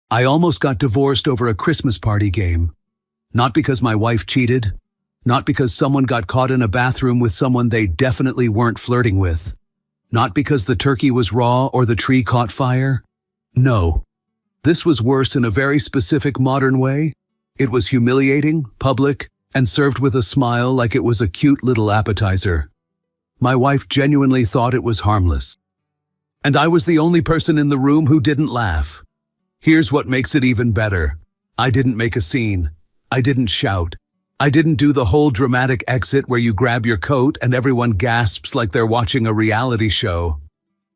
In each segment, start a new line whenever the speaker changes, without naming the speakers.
I almost got divorced over a Christmas party game. Not because my wife cheated, not because someone got caught in a bathroom with someone they definitely weren't flirting with, not because the turkey was raw or the tree caught fire. No. This was worse in a very specific modern way. It was humiliating, public, and served with a smile like it was a cute little appetizer. My wife genuinely thought it was harmless. And I was the only person in the room who didn't laugh. Here's what makes it even better. I didn't make a scene. I didn't shout. I didn't do the whole dramatic exit where you grab your coat and everyone gasps like they're watching a reality show.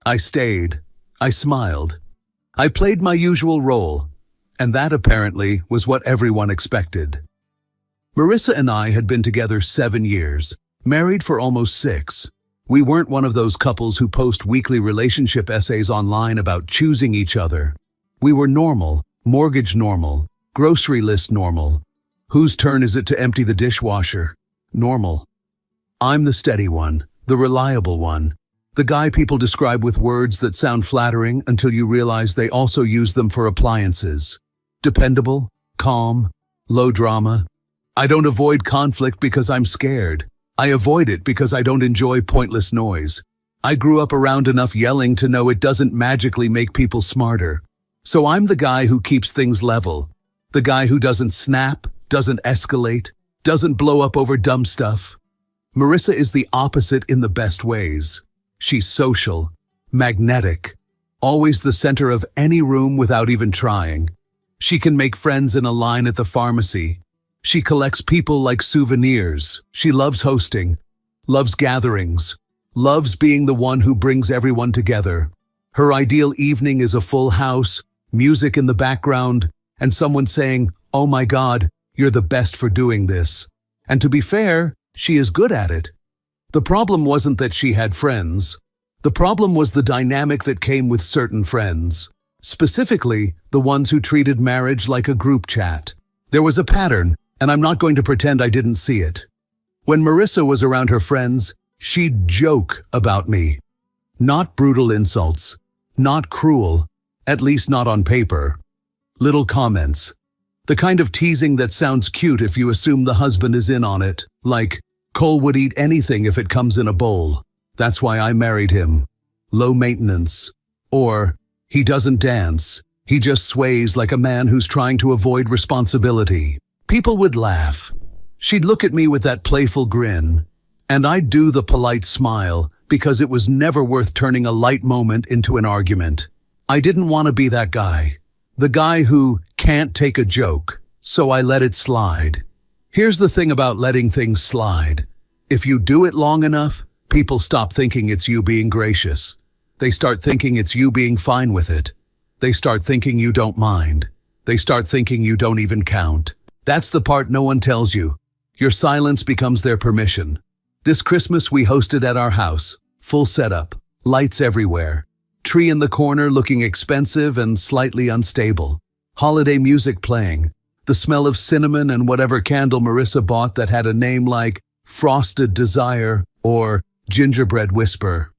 I stayed. I smiled. I played my usual role, and that apparently was what everyone expected. Marissa and I had been together 7 years, married for almost 6. We weren't one of those couples who post weekly relationship essays online about choosing each other. We were normal, mortgage normal, grocery list normal. Whose turn is it to empty the dishwasher? Normal. I'm the steady one, the reliable one, the guy people describe with words that sound flattering until you realize they also use them for appliances. Dependable, calm, low drama. I don't avoid conflict because I'm scared. I avoid it because I don't enjoy pointless noise. I grew up around enough yelling to know it doesn't magically make people smarter. So I'm the guy who keeps things level. The guy who doesn't snap, doesn't escalate, doesn't blow up over dumb stuff. Marissa is the opposite in the best ways. She's social, magnetic, always the center of any room without even trying. She can make friends in a line at the pharmacy. She collects people like souvenirs. She loves hosting, loves gatherings, loves being the one who brings everyone together. Her ideal evening is a full house, music in the background, and someone saying, "Oh my God, you're the best for doing this." And to be fair, she is good at it. The problem wasn't that she had friends. The problem was the dynamic that came with certain friends. Specifically, the ones who treated marriage like a group chat. There was a pattern, and I'm not going to pretend I didn't see it. When Marissa was around her friends, she'd joke about me. Not brutal insults, not cruel, at least not on paper. Little comments. The kind of teasing that sounds cute if you assume the husband is in on it, like, "Cole would eat anything if it comes in a bowl. That's why I married him." Low maintenance. Or, "He doesn't dance. He just sways like a man who's trying to avoid responsibility." People would laugh. She'd look at me with that playful grin, and I'd do the polite smile because it was never worth turning a light moment into an argument. I didn't want to be that guy. The guy who can't take a joke, so I let it slide. Here's the thing about letting things slide. If you do it long enough, people stop thinking it's you being gracious. They start thinking it's you being fine with it. They start thinking you don't mind. They start thinking you don't even count. That's the part no one tells you. Your silence becomes their permission. This Christmas we hosted at our house. Full setup. Lights everywhere. Tree in the corner looking expensive and slightly unstable. Holiday music playing. The smell of cinnamon and whatever candle Marissa bought that had a name like Frosted Desire or Gingerbread Whisper.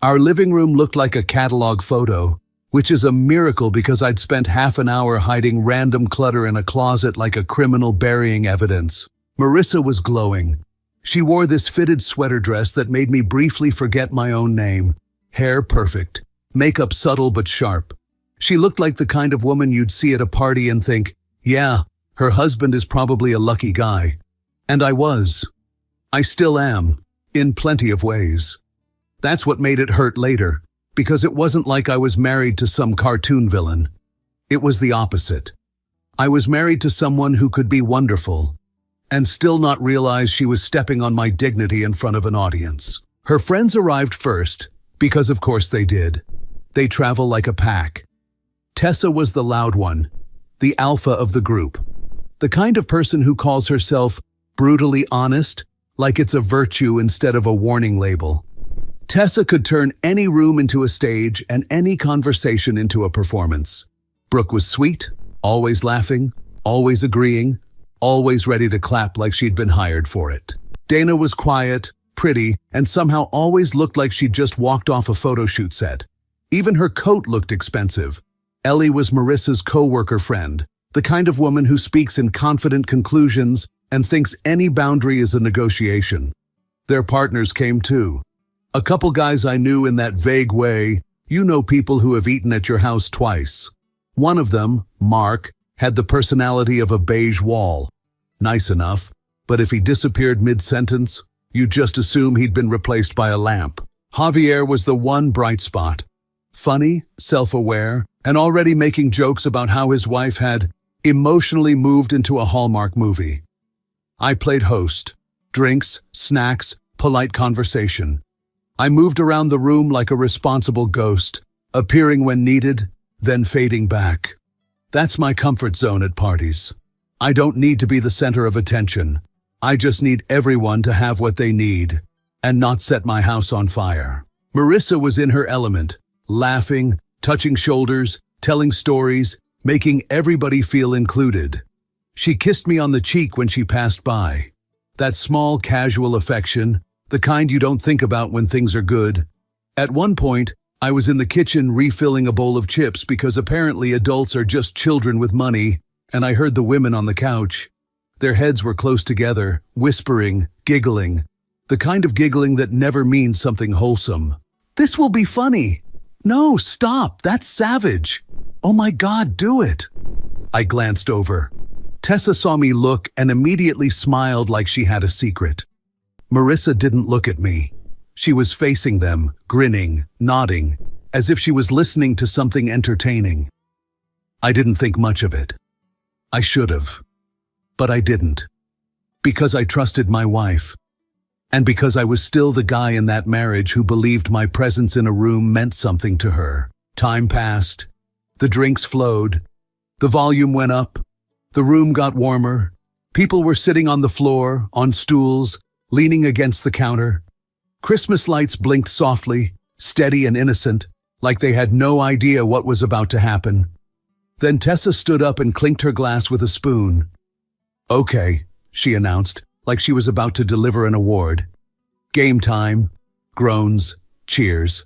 Our living room looked like a catalog photo, which is a miracle because I'd spent half an hour hiding random clutter in a closet like a criminal burying evidence. Marissa was glowing. She wore this fitted sweater dress that made me briefly forget my own name. Hair perfect. Makeup subtle but sharp. She looked like the kind of woman you'd see at a party and think, yeah, her husband is probably a lucky guy. And I was. I still am, in plenty of ways. That's what made it hurt later, because it wasn't like I was married to some cartoon villain. It was the opposite. I was married to someone who could be wonderful, and still not realize she was stepping on my dignity in front of an audience. Her friends arrived first, because of course they did. They travel like a pack. Tessa was the loud one, the alpha of the group. The kind of person who calls herself brutally honest, like it's a virtue instead of a warning label. Tessa could turn any room into a stage and any conversation into a performance. Brooke was sweet, always laughing, always agreeing, always ready to clap like she'd been hired for it. Dana was quiet, pretty, and somehow always looked like she'd just walked off a photo shoot set. Even her coat looked expensive. Ellie was Marissa's co-worker friend, the kind of woman who speaks in confident conclusions and thinks any boundary is a negotiation. Their partners came too. A couple guys I knew in that vague way, you know, people who have eaten at your house twice. One of them, Mark, had the personality of a beige wall. Nice enough, but if he disappeared mid-sentence, you'd just assume he'd been replaced by a lamp. Javier was the one bright spot. Funny, self-aware, and already making jokes about how his wife had emotionally moved into a Hallmark movie. I played host. Drinks, snacks, polite conversation. I moved around the room like a responsible ghost, appearing when needed, then fading back. That's my comfort zone at parties. I don't need to be the center of attention. I just need everyone to have what they need, and not set my house on fire. Marissa was in her element, laughing, touching shoulders, telling stories, making everybody feel included. She kissed me on the cheek when she passed by. That small, casual affection, the kind you don't think about when things are good. At one point, I was in the kitchen refilling a bowl of chips because apparently adults are just children with money, and I heard the women on the couch. Their heads were close together, whispering, giggling. The kind of giggling that never means something wholesome. This will be funny. No, stop, that's savage. Oh my God, do it. I glanced over. Tessa saw me look and immediately smiled like she had a secret. Marissa didn't look at me. She was facing them, grinning, nodding, as if she was listening to something entertaining. I didn't think much of it. I should have. But I didn't. Because I trusted my wife. And because I was still the guy in that marriage who believed my presence in a room meant something to her. Time passed. The drinks flowed. The volume went up. The room got warmer. People were sitting on the floor, on stools, leaning against the counter. Christmas lights blinked softly, steady and innocent, like they had no idea what was about to happen. Then Tessa stood up and clinked her glass with a spoon. "Okay," she announced, like she was about to deliver an award. Game time. Groans. Cheers.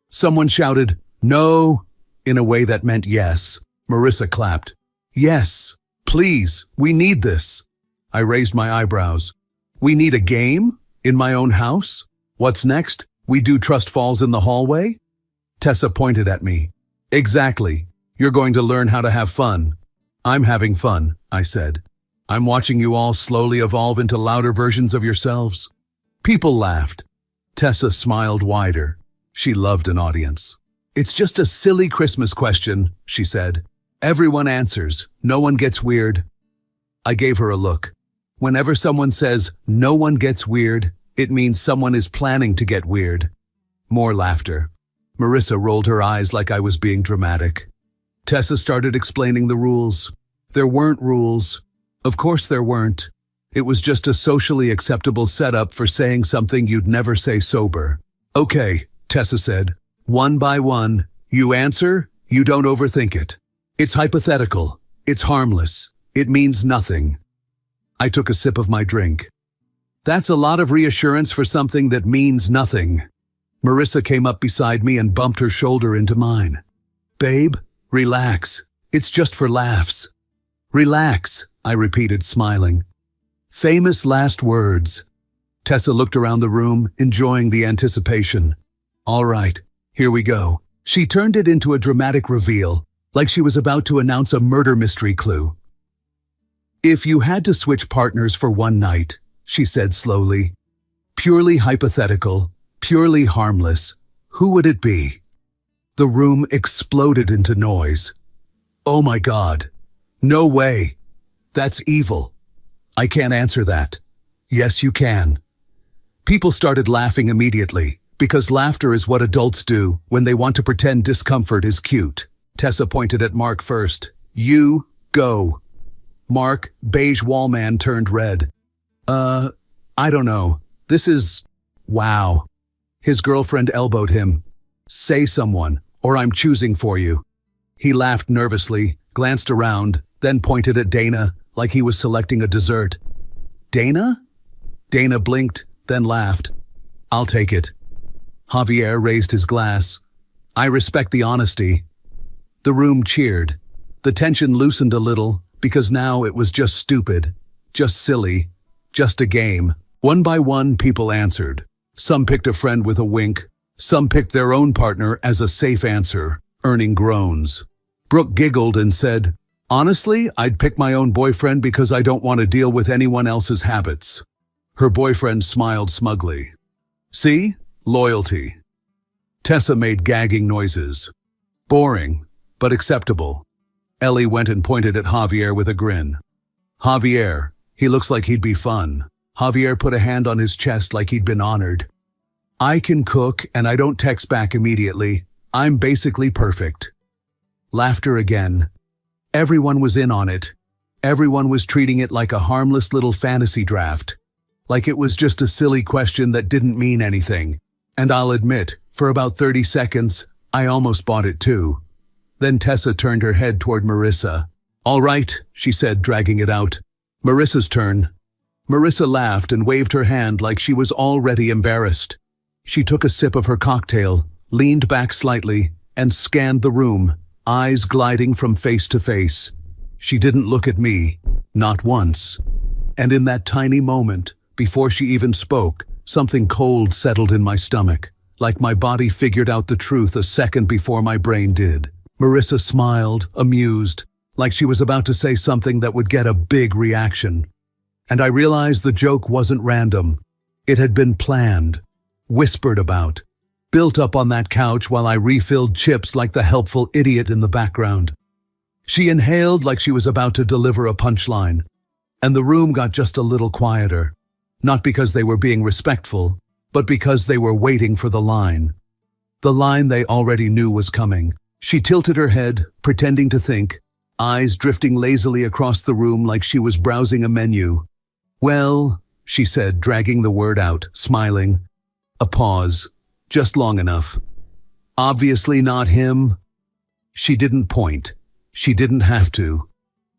Someone shouted, "No," in a way that meant yes. Marissa clapped. "Yes, please, we need this." I raised my eyebrows. "We need a game? In my own house? What's next? We do trust falls in the hallway?" Tessa pointed at me. "Exactly. You're going to learn how to have fun." "I'm having fun," I said. "I'm watching you all slowly evolve into louder versions of yourselves." People laughed. Tessa smiled wider. She loved an audience. "It's just a silly Christmas question," she said. "Everyone answers. No one gets weird." I gave her a look. Whenever someone says, "no one gets weird," it means someone is planning to get weird. More laughter. Marissa rolled her eyes like I was being dramatic. Tessa started explaining the rules. There weren't rules. Of course there weren't. It was just a socially acceptable setup for saying something you'd never say sober. "Okay," Tessa said. "One by one. You answer, you don't overthink it. It's hypothetical. It's harmless. It means nothing." I took a sip of my drink. That's a lot of reassurance for something that means nothing. Marissa came up beside me and bumped her shoulder into mine. "Babe, relax. It's just for laughs." "Relax," I repeated, smiling. Famous last words. Tessa looked around the room, enjoying the anticipation. "All right, here we go." She turned it into a dramatic reveal, like she was about to announce a murder mystery clue. "If you had to switch partners for one night," she said slowly, "purely hypothetical, purely harmless, who would it be?" The room exploded into noise. "Oh my God. No way. That's evil. I can't answer that." "Yes, you can." People started laughing immediately, because laughter is what adults do when they want to pretend discomfort is cute. Tessa pointed at Mark first. "You, go." Mark, beige wall man, turned red. I don't know. This is... wow." His girlfriend elbowed him. "Say someone, or I'm choosing for you." He laughed nervously, glanced around, then pointed at Dana, like he was selecting a dessert. "Dana?" Dana blinked, then laughed. "I'll take it." Javier raised his glass. "I respect the honesty." The room cheered. The tension loosened a little, because now it was just stupid, just silly, just a game. One by one, people answered. Some picked a friend with a wink. Some picked their own partner as a safe answer, earning groans. Brooke giggled and said, "Honestly, I'd pick my own boyfriend because I don't want to deal with anyone else's habits." Her boyfriend smiled smugly. "See? Loyalty." Tessa made gagging noises. "Boring, but acceptable." Ellie went and pointed at Javier with a grin. "Javier, he looks like he'd be fun." Javier put a hand on his chest like he'd been honored. "I can cook and I don't text back immediately. I'm basically perfect." Laughter again. Everyone was in on it. Everyone was treating it like a harmless little fantasy draft. Like it was just a silly question that didn't mean anything. And I'll admit, for about 30 seconds, I almost bought it too. Then Tessa turned her head toward Marissa. "All right," she said, dragging it out. "Marissa's turn." Marissa laughed and waved her hand like she was already embarrassed. She took a sip of her cocktail, leaned back slightly, and scanned the room, eyes gliding from face to face. She didn't look at me, not once. And in that tiny moment, before she even spoke, something cold settled in my stomach, like my body figured out the truth a second before my brain did. Marissa smiled, amused, like she was about to say something that would get a big reaction. And I realized the joke wasn't random. It had been planned, whispered about, built up on that couch while I refilled chips like the helpful idiot in the background. She inhaled like she was about to deliver a punchline, and the room got just a little quieter, not because they were being respectful, but because they were waiting for the line. The line they already knew was coming. She tilted her head, pretending to think, eyes drifting lazily across the room like she was browsing a menu. "Well," she said, dragging the word out, smiling. A pause. Just long enough. "Obviously not him." She didn't point. She didn't have to.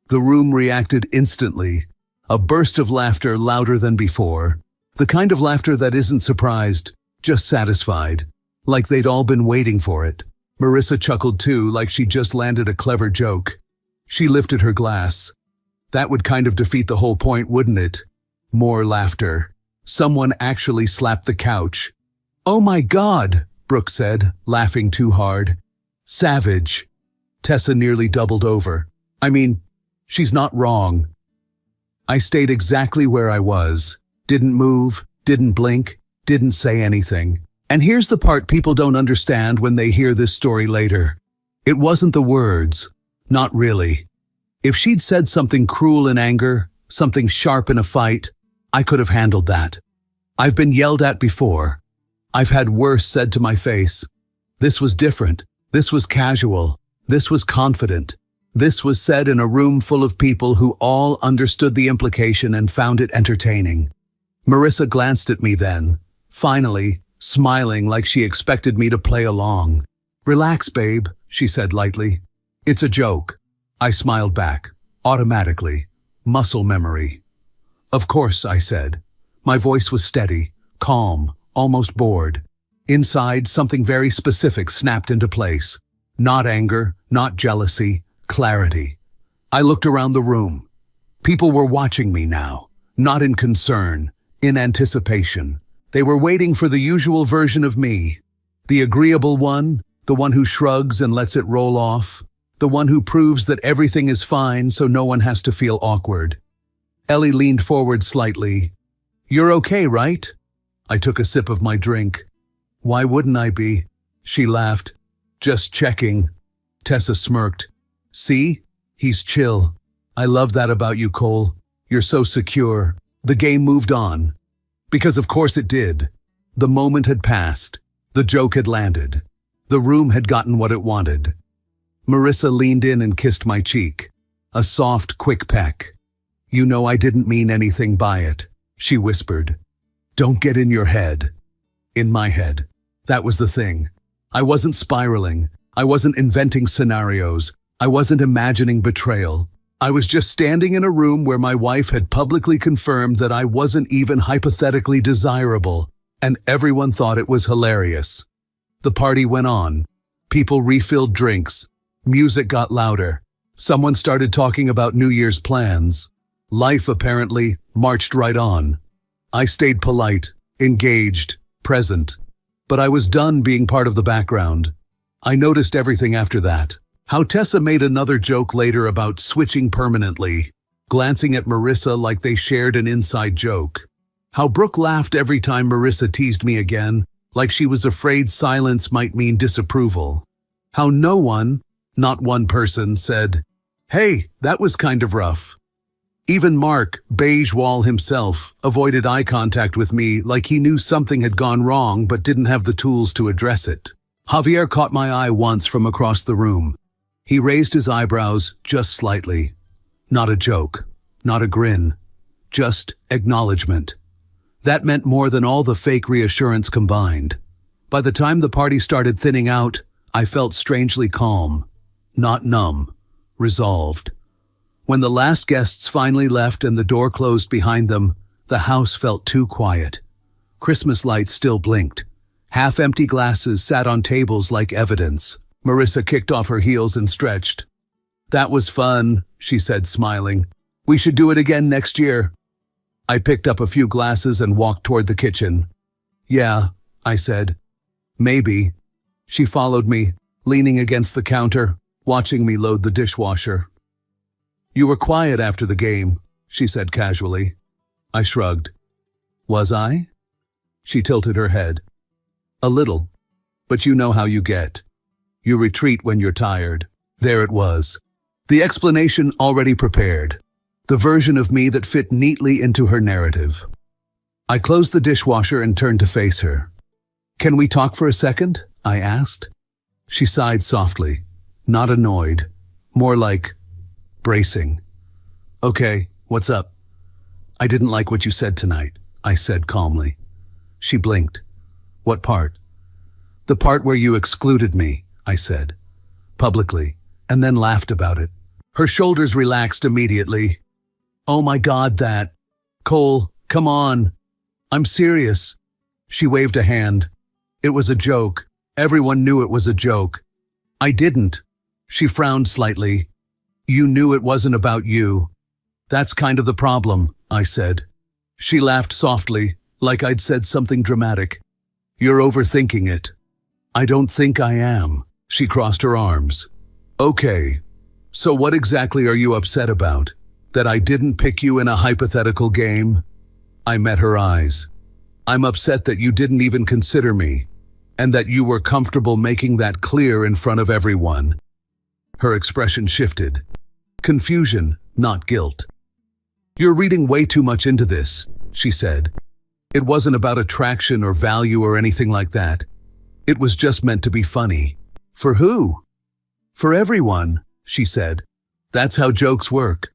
The room reacted instantly. A burst of laughter louder than before. The kind of laughter that isn't surprised, just satisfied. Like they'd all been waiting for it. Marissa chuckled too, like she just landed a clever joke. She lifted her glass. That would kind of defeat the whole point, wouldn't it? More laughter. Someone actually slapped the couch. "Oh my God," Brooke said, laughing too hard. "Savage." Tessa nearly doubled over. I mean, she's not wrong. I stayed exactly where I was. Didn't move, didn't blink, didn't say anything. And here's the part people don't understand when they hear this story later. It wasn't the words. Not really. If she'd said something cruel in anger, something sharp in a fight, I could have handled that. I've been yelled at before. I've had worse said to my face. This was different. This was casual. This was confident. This was said in a room full of people who all understood the implication and found it entertaining. Marissa glanced at me then, finally, smiling like she expected me to play along. "Relax, babe," she said lightly. "It's a joke." I smiled back, automatically, muscle memory. "Of course," I said. My voice was steady, calm, almost bored. Inside, something very specific snapped into place. Not anger, not jealousy, clarity. I looked around the room. People were watching me now, not in concern, in anticipation. They were waiting for the usual version of me. The agreeable one, the one who shrugs and lets it roll off, the one who proves that everything is fine so no one has to feel awkward. Ellie leaned forward slightly. "You're okay, right?" I took a sip of my drink. "Why wouldn't I be?" She laughed. "Just checking." Tessa smirked. "See? He's chill. I love that about you, Cole. You're so secure." The game moved on. Because of course it did. The moment had passed. The joke had landed. The room had gotten what it wanted. Marissa leaned in and kissed my cheek. A soft, quick peck. "You know I didn't mean anything by it," she whispered. "Don't get in your head." In my head. That was the thing. I wasn't spiraling. I wasn't inventing scenarios. I wasn't imagining betrayal. I was just standing in a room where my wife had publicly confirmed that I wasn't even hypothetically desirable, and everyone thought it was hilarious. The party went on. People refilled drinks. Music got louder. Someone started talking about New Year's plans. Life, apparently, marched right on. I stayed polite, engaged, present. But I was done being part of the background. I noticed everything after that. How Tessa made another joke later about switching permanently, glancing at Marissa like they shared an inside joke. How Brooke laughed every time Marissa teased me again, like she was afraid silence might mean disapproval. How no one, not one person, said, "Hey, that was kind of rough." Even Mark, beige wall himself, avoided eye contact with me like he knew something had gone wrong but didn't have the tools to address it. Javier caught my eye once from across the room. He raised his eyebrows just slightly. Not a joke, not a grin, just acknowledgement. That meant more than all the fake reassurance combined. By the time the party started thinning out, I felt strangely calm, not numb, resolved. When the last guests finally left and the door closed behind them, the house felt too quiet. Christmas lights still blinked. Half-empty glasses sat on tables like evidence. Marissa kicked off her heels and stretched. "That was fun," she said, smiling. "We should do it again next year." I picked up a few glasses and walked toward the kitchen. "Yeah," I said. "Maybe." She followed me, leaning against the counter, watching me load the dishwasher. "You were quiet after the game," she said casually. I shrugged. "Was I?" She tilted her head. "A little. But you know how you get. You retreat when you're tired." There it was. The explanation already prepared. The version of me that fit neatly into her narrative. I closed the dishwasher and turned to face her. "Can we talk for a second?" I asked. She sighed softly, not annoyed, more like bracing. "Okay, what's up?" "I didn't like what you said tonight," I said calmly. She blinked. "What part?" "The part where you excluded me," I said, publicly, and then laughed about it. Her shoulders relaxed immediately. "Oh my God, that. Cole, come on. I'm serious." She waved a hand. "It was a joke. Everyone knew it was a joke." "I didn't." She frowned slightly. "You knew it wasn't about you." "That's kind of the problem," I said. She laughed softly, like I'd said something dramatic. "You're overthinking it." "I don't think I am." She crossed her arms. "Okay, so what exactly are you upset about? That I didn't pick you in a hypothetical game?" I met her eyes. "I'm upset that you didn't even consider me, and that you were comfortable making that clear in front of everyone." Her expression shifted. Confusion, not guilt. "You're reading way too much into this," she said. "It wasn't about attraction or value or anything like that. It was just meant to be funny." "For who?" "For everyone," she said. "That's how jokes work."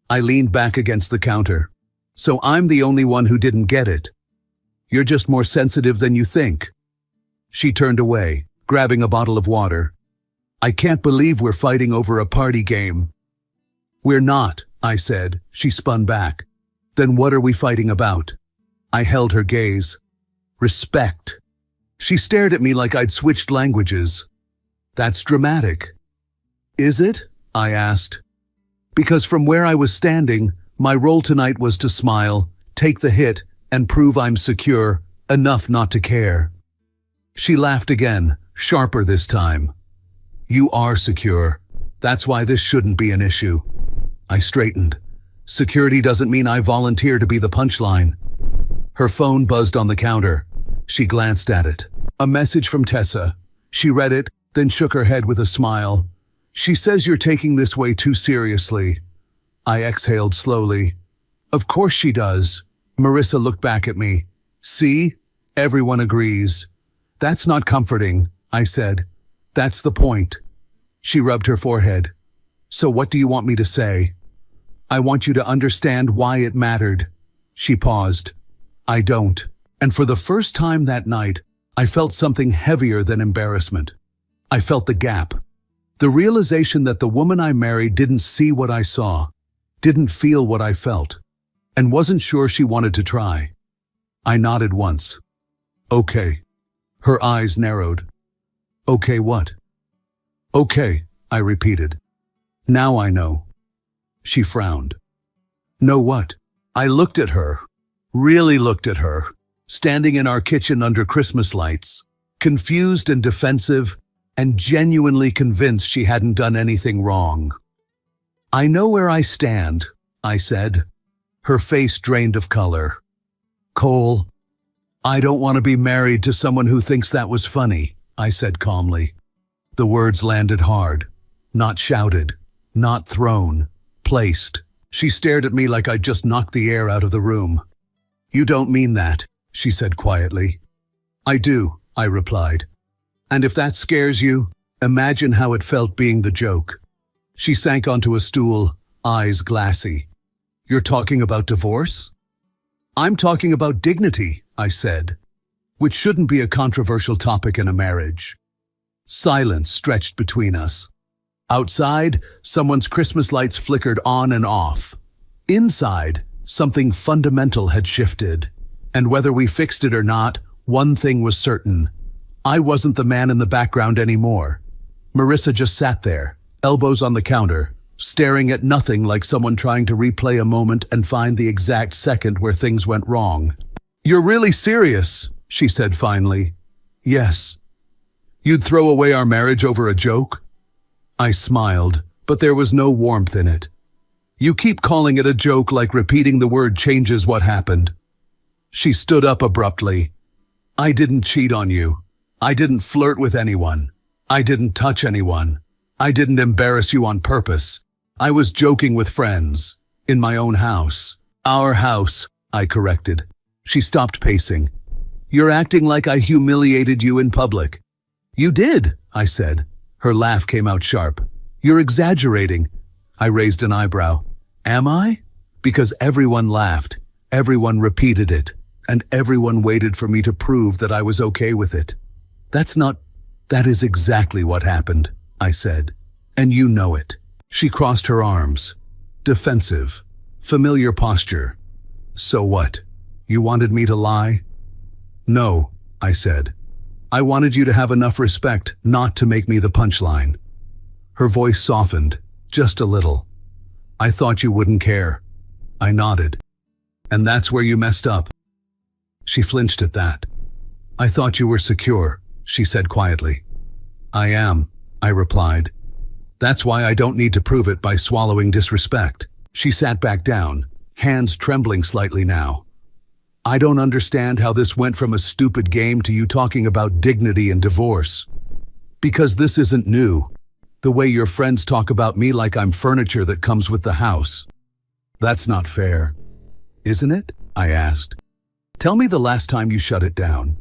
I leaned back against the counter. "So I'm the only one who didn't get it. You're just more sensitive than you think." She turned away, grabbing a bottle of water. "I can't believe we're fighting over a party game." "We're not," I said. She spun back. "Then what are we fighting about?" I held her gaze. "Respect." She stared at me like I'd switched languages. "That's dramatic." "Is it?" I asked. Because from where I was standing, my role tonight was to smile, take the hit, and prove I'm secure, enough not to care. She laughed again, sharper this time. "You are secure. That's why this shouldn't be an issue." I straightened. "Security doesn't mean I volunteer to be the punchline." Her phone buzzed on the counter. She glanced at it. A message from Tessa. She read it, then shook her head with a smile. "She says you're taking this way too seriously." I exhaled slowly. "Of course she does." Marissa looked back at me. "See? Everyone agrees." "That's not comforting," I said. "That's the point." She rubbed her forehead. "So what do you want me to say?" "I want you to understand why it mattered." She paused. "I don't." And for the first time that night, I felt something heavier than embarrassment. I felt the gap. The realization that the woman I married didn't see what I saw, didn't feel what I felt, and wasn't sure she wanted to try. I nodded once. "Okay." Her eyes narrowed. "Okay what?" "Okay, I repeated. Now I know. She frowned. Know what? I looked at her, really looked at her, standing in our kitchen under Christmas lights, confused and defensive, and genuinely convinced she hadn't done anything wrong. I know where I stand, I said. Her face drained of color. Cole, I don't want to be married to someone who thinks that was funny, I said calmly. The words landed hard, not shouted, not thrown, placed. She stared at me like I'd just knocked the air out of the room. You don't mean that, she said quietly. I do, I replied. And if that scares you, imagine how it felt being the joke. She sank onto a stool, eyes glassy. You're talking about divorce? I'm talking about dignity, I said, which shouldn't be a controversial topic in a marriage. Silence stretched between us. Outside, someone's Christmas lights flickered on and off. Inside, something fundamental had shifted. And whether we fixed it or not, one thing was certain. I wasn't the man in the background anymore. Marissa just sat there, elbows on the counter, staring at nothing like someone trying to replay a moment and find the exact second where things went wrong. You're really serious, she said finally. Yes. You'd throw away our marriage over a joke? I smiled, but there was no warmth in it. You keep calling it a joke like repeating the word changes what happened. She stood up abruptly. I didn't cheat on you. I didn't flirt with anyone. I didn't touch anyone. I didn't embarrass you on purpose. I was joking with friends. In my own house. Our house, I corrected. She stopped pacing. You're acting like I humiliated you in public. You did, I said. Her laugh came out sharp. You're exaggerating. I raised an eyebrow. Am I? Because everyone laughed. Everyone repeated it. And everyone waited for me to prove that I was okay with it. That is exactly what happened, I said. And you know it. She crossed her arms. Defensive. Familiar posture. So what? You wanted me to lie? No, I said. I wanted you to have enough respect not to make me the punchline. Her voice softened, just a little. I thought you wouldn't care. I nodded. And that's where you messed up. She flinched at that. I thought you were secure, she said quietly. I am, I replied. That's why I don't need to prove it by swallowing disrespect. She sat back down, hands trembling slightly now. I don't understand how this went from a stupid game to you talking about dignity and divorce. Because this isn't new. The way your friends talk about me like I'm furniture that comes with the house. That's not fair. Isn't it? I asked. Tell me the last time you shut it down.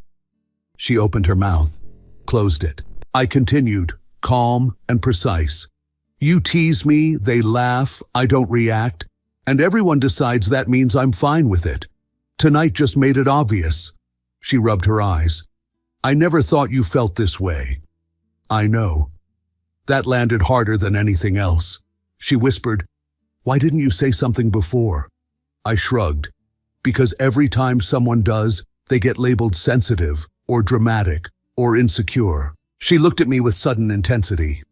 She opened her mouth, closed it. I continued, calm and precise. You tease me, they laugh, I don't react, and everyone decides that means I'm fine with it. Tonight just made it obvious. She rubbed her eyes. I never thought you felt this way. I know. That landed harder than anything else. She whispered, why didn't you say something before? I shrugged. Because every time someone does, they get labeled sensitive, or dramatic, or insecure. She looked at me with sudden intensity.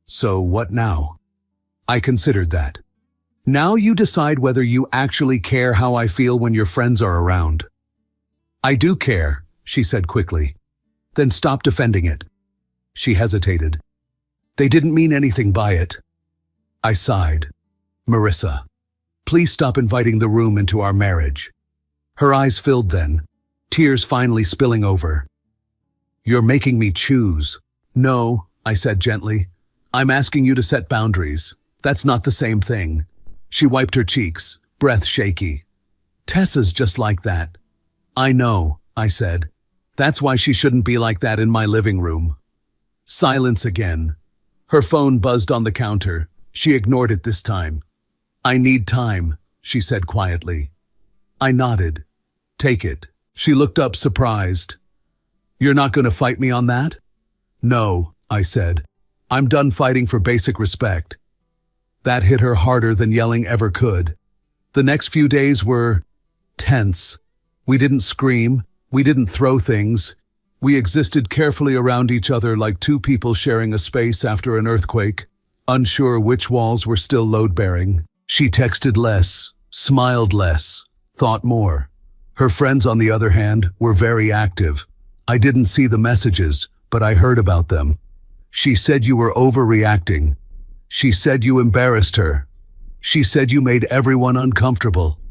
So what now? I considered that. Now you decide whether you actually care how I feel when your friends are around. I do care, she said quickly. Then stop defending it. She hesitated. They didn't mean anything by it. I sighed. Marissa, please stop inviting the room into our marriage. Her eyes filled then, tears finally spilling over. You're making me choose. No, I said gently. I'm asking you to set boundaries. That's not the same thing. She wiped her cheeks, breath shaky. Tessa's just like that. I know, I said. That's why she shouldn't be like that in my living room. Silence again. Her phone buzzed on the counter. She ignored it this time. I need time, she said quietly. I nodded. Take it. She looked up surprised. You're not going to fight me on that? No, I said. I'm done fighting for basic respect. That hit her harder than yelling ever could. The next few days were tense. We didn't scream. We didn't throw things. We existed carefully around each other like two people sharing a space after an earthquake. Unsure which walls were still load-bearing, she texted less, smiled less, thought more. Her friends, on the other hand, were very active. I didn't see the messages, but I heard about them. She said you were overreacting. She said you embarrassed her. She said you made everyone uncomfortable.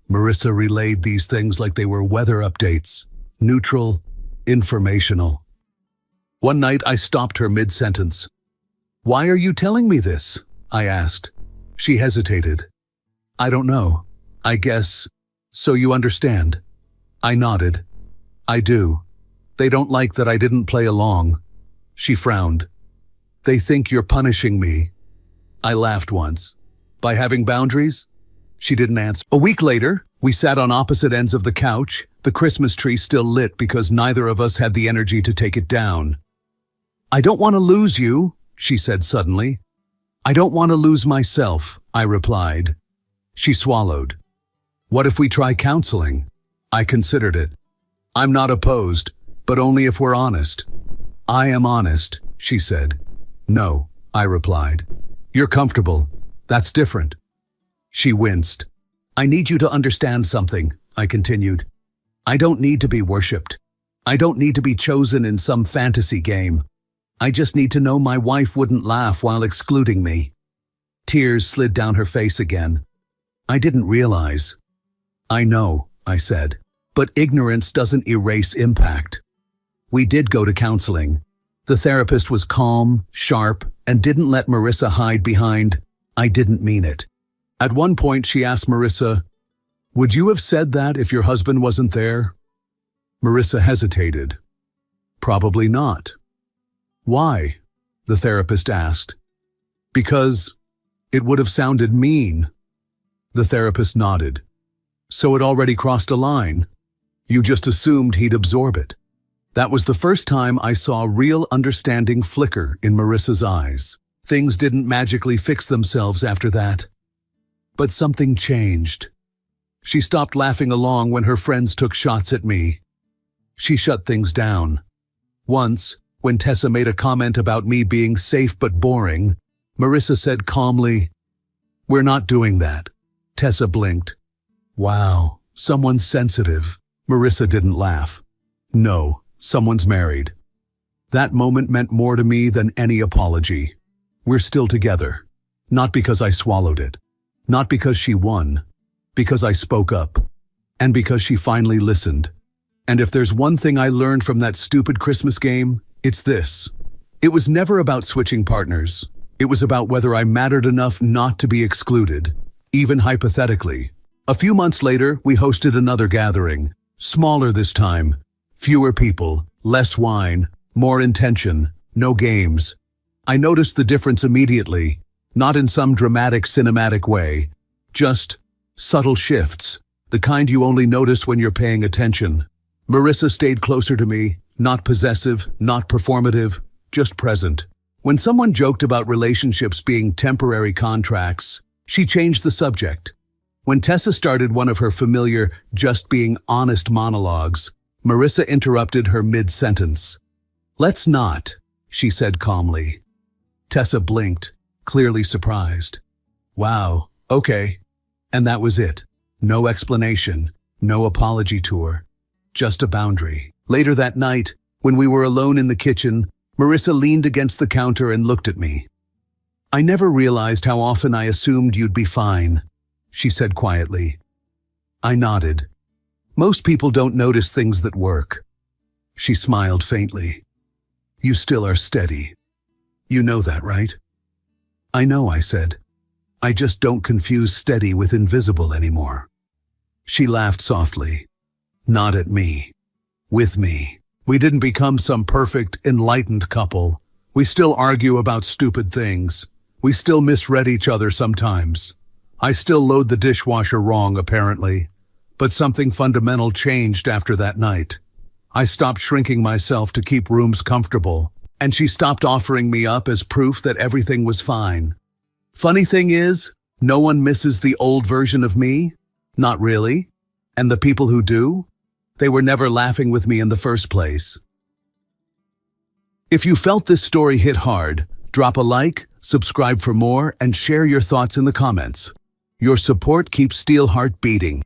Marissa relayed these things like they were weather updates, neutral, informational. One night I stopped her mid-sentence. "Why are you telling me this?" I asked. She hesitated. "I don't know. I guess, so you understand." I nodded. "I do. They don't like that I didn't play along." She frowned. "They think you're punishing me." I laughed once. "By having boundaries?" She didn't answer. A week later, we sat on opposite ends of the couch, the Christmas tree still lit because neither of us had the energy to take it down. "I don't want to lose you," she said suddenly. "I don't want to lose myself," I replied. She swallowed. "What if we try counseling?" I considered it. "I'm not opposed, but only if we're honest." "I am honest," she said. "No," I replied. "You're comfortable. That's different." She winced. "I need you to understand something," I continued. "I don't need to be worshipped. I don't need to be chosen in some fantasy game. I just need to know my wife wouldn't laugh while excluding me." Tears slid down her face again. "I didn't realize." "I know," I said, "but ignorance doesn't erase impact." We did go to counseling. The therapist was calm, sharp, and didn't let Marissa hide behind, "I didn't mean it." At one point she asked Marissa, "Would you have said that if your husband wasn't there?" Marissa hesitated. "Probably not." "Why?" the therapist asked. "Because it would have sounded mean." The therapist nodded. "So it already crossed a line. You just assumed he'd absorb it." That was the first time I saw real understanding flicker in Marissa's eyes. Things didn't magically fix themselves after that. But something changed. She stopped laughing along when her friends took shots at me. She shut things down. Once, when Tessa made a comment about me being safe but boring, Marissa said calmly, "We're not doing that." Tessa blinked. "Wow, someone's sensitive." Marissa didn't laugh. "No, someone's married." That moment meant more to me than any apology. We're still together. Not because I swallowed it. Not because she won. Because I spoke up. And because she finally listened. And if there's one thing I learned from that stupid Christmas game, it's this. It was never about switching partners. It was about whether I mattered enough not to be excluded, even hypothetically. A few months later, we hosted another gathering. Smaller this time. Fewer people, less wine, more intention, no games. I noticed the difference immediately, not in some dramatic cinematic way. Just subtle shifts, the kind you only notice when you're paying attention. Marissa stayed closer to me, not possessive, not performative, just present. When someone joked about relationships being temporary contracts, she changed the subject. When Tessa started one of her familiar, just being honest monologues, Marissa interrupted her mid-sentence. "Let's not," she said calmly. Tessa blinked, clearly surprised. "Wow, okay." And that was it. No explanation, no apology tour, just a boundary. Later that night, when we were alone in the kitchen, Marissa leaned against the counter and looked at me. "I never realized how often I assumed you'd be fine," she said quietly. I nodded. "Most people don't notice things that work." She smiled faintly. "You still are steady. You know that, right?" "I know," I said. "I just don't confuse steady with invisible anymore." She laughed softly. "Not at me. With me. We didn't become some perfect, enlightened couple. We still argue about stupid things. We still misread each other sometimes. I still load the dishwasher wrong, apparently. But something fundamental changed after that night. I stopped shrinking myself to keep rooms comfortable, and she stopped offering me up as proof that everything was fine. Funny thing is, no one misses the old version of me. Not really. And the people who do, they were never laughing with me in the first place. If you felt this story hit hard, Drop a like, subscribe for more, and share your thoughts in the comments. Your support keeps Steelheart beating.